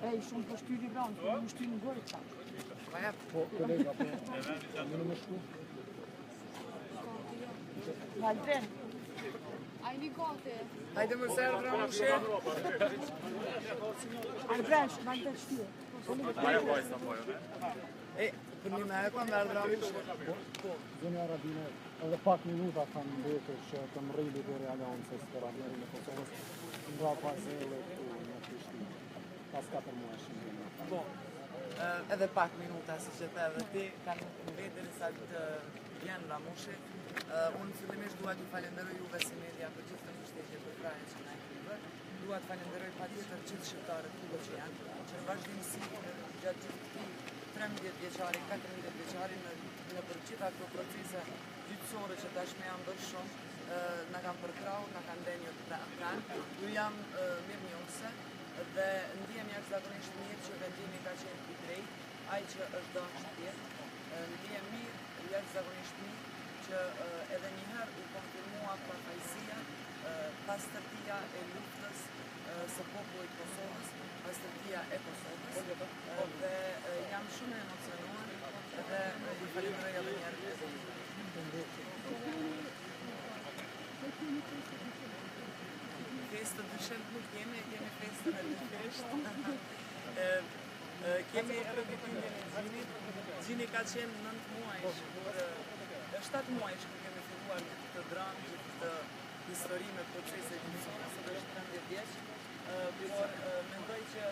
Ej, shumë po shtyri vranë, po më shtyri në gojë të Pa po, kolega, po, më në më shku. Valdren. Ajni gati. Hajde më sërë, Ramushe. Valdren, Valdren shtyri. Për një me e kam verë Ramushe. Po, zoni Arabine, edhe pak minuta kanë mbetur që të mrejli dhe Aliancës të Rabinerin e Kosovës nga Pazele në Prishtinë. Pas 4 muaj shëndim. Po, edhe pak minuta, si që the edhe ti, kanë mbetur sa të vjen Ramushe. Unë fillimisht dua t'ju falenderoj juve si media për gjithë të mbështetje për krajën që na e keni bërë. Dua të falenderoj patjetër gjithë shqiptarët kudo që janë, që në vazhdimsi gjatë gjithë këtij 13 vjeçari, 14 vjeçari në për gjitha këto procese gjyqësore që tashmë janë bërë shumë, na kanë përkrahur, na kanë dhënë pranë. Ju jam mirënjohëse dhe ndihem jashtëzakonisht mirë që vendimi ka qenë i drejtë, ai që është dashur të jetë. Ndihem mirë, jashtëzakonisht mirë që edhe një herë u konfirmua pafajësia, pastërtia e luftës së popullit të Kosovës, pastërtia e Kosovës, dhe jam shumë emocionuar dhe ju falenderoj edhe një herë. Festë të dyshem nuk kemi festën e dyshesh. Kemi rëpitindjen e Gjinit. Gjini ka qenë 9 muajsh, 7 muajsh kur kemi filluar gjithë të dramë, gjithë të histori me procese gjyqësore, sot është 13 vjeç, por mendoj që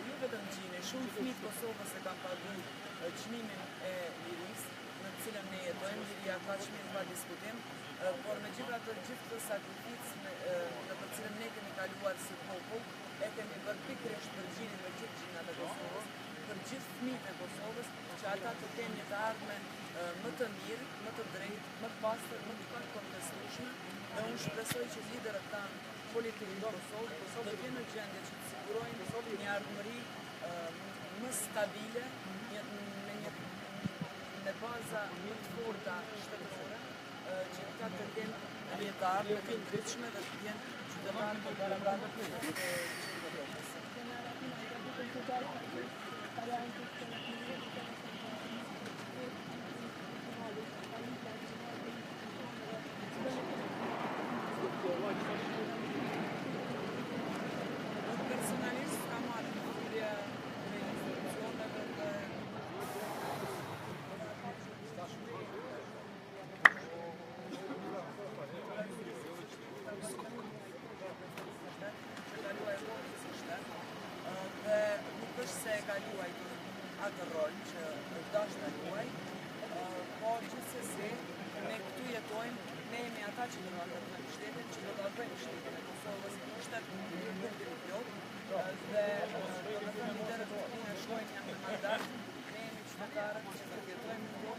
ju vetëm Gjini, shumë fëmijë të Kosovës e kanë paguar çmimin e lirisë, në të cilën ne jetojmë, liria ka çmim pa diskutim, por megjithatë gjithë të sakrificë në të cilën ne kemi kaluar si popull, e kemi bërë pikërisht për Gjinin dhe gjithë gjinat e Kosovës, për gjithë fëmijët e Kosovës, që ata të kenë një të ardhme më të mirë, më të drejtë, më të pastër, më të pakontestueshme, dhe unë shpresoj që liderët tanë politikë të Kosovës do të jenë në gjendje që të sigurojnë një ardhmëri më stabile, me baza më të forta shtetërore, që ata të kenë rjetarë të këndryshme dhe të jenë qytetarë të barabartë të qytetarës. Personalisht ka marrë në hyrje me institucioneve dhe nuk është se e ka luajtur atë rol që dashur ta luaj, por gjithsesi ne këtu jetojmë, ne jemi ata që do ta ndërtojmë shtetin, që do ta bëjmë shtetin e Kosovës shtet nuk i plot, dhe domethënë liderët e shkojnë janë në mandat, ne jemi qytetarët që do jetojmë këtu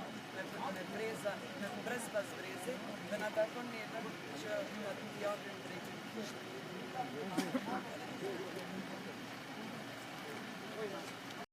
me breza, me brez pas brezi, dhe na takon netër që t'i japim drejtim të shtetit.